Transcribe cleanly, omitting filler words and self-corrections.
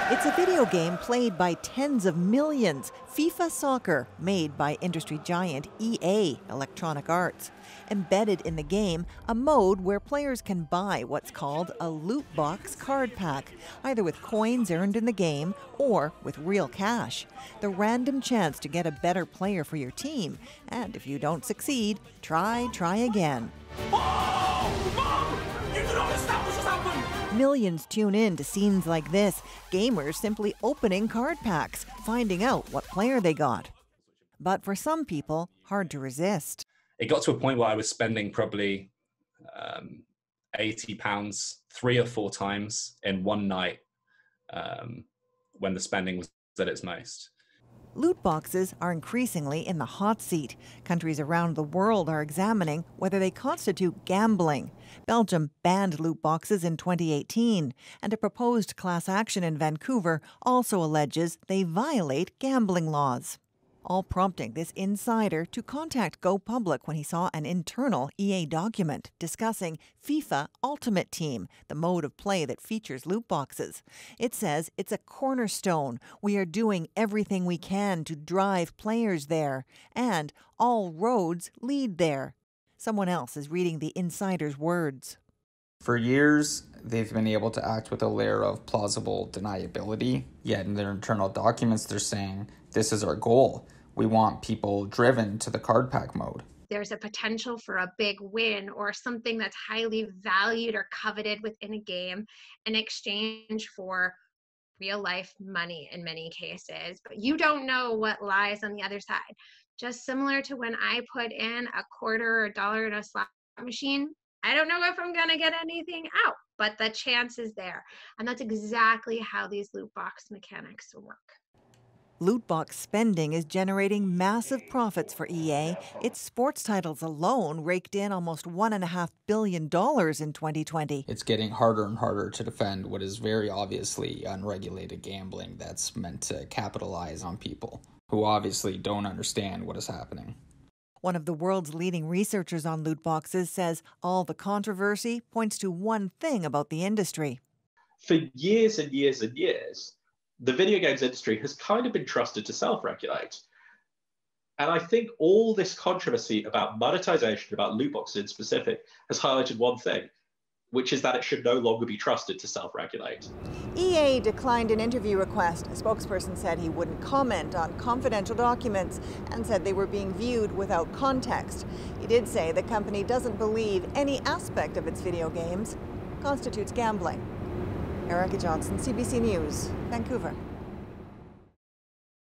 It's a video game played by tens of millions, FIFA Soccer, made by industry giant EA, Electronic Arts. Embedded in the game, a mode where players can buy what's called a loot box card pack, either with coins earned in the game or with real cash. The random chance to get a better player for your team, and if you don't succeed, try again. Oh, Mom! You don't understand what's just happened! Millions tune in to scenes like this, gamers simply opening card packs, finding out what player they got. But for some people, hard to resist. It got to a point where I was spending probably £80 3 or 4 times in one night when the spending was at its most. Loot boxes are increasingly in the hot seat. Countries around the world are examining whether they constitute gambling. Belgium banned loot boxes in 2018, and a proposed class action in Vancouver also alleges they violate gambling laws. All prompting this insider to contact Go Public when he saw an internal EA document discussing FIFA Ultimate Team, the mode of play that features loot boxes. It says it's a cornerstone. We are doing everything we can to drive players there, and all roads lead there. Someone else is reading the insider's words. For years, they've been able to act with a layer of plausible deniability, yet in their internal documents they're saying, this is our goal. We want people driven to the card pack mode. There's a potential for a big win or something that's highly valued or coveted within a game in exchange for real life money in many cases. But you don't know what lies on the other side. Just similar to when I put in a quarter or $1 in a slot machine, I don't know if I'm going to get anything out, but the chance is there. And that's exactly how these loot box mechanics work. Loot box spending is generating massive profits for EA. Its sports titles alone raked in almost $1.5 billion in 2020. It's getting harder and harder to defend what is very obviously unregulated gambling that's meant to capitalize on people who obviously don't understand what is happening. One of the world's leading researchers on loot boxes says all the controversy points to one thing about the industry. For years and years and years, the video games industry has kind of been trusted to self-regulate. And I think all this controversy about monetization, about loot boxes in specific, has highlighted one thing, which is that it should no longer be trusted to self-regulate. EA declined an interview request. A spokesperson said he wouldn't comment on confidential documents and said they were being viewed without context. He did say the company doesn't believe any aspect of its video games constitutes gambling. Erica Johnson, CBC News, Vancouver.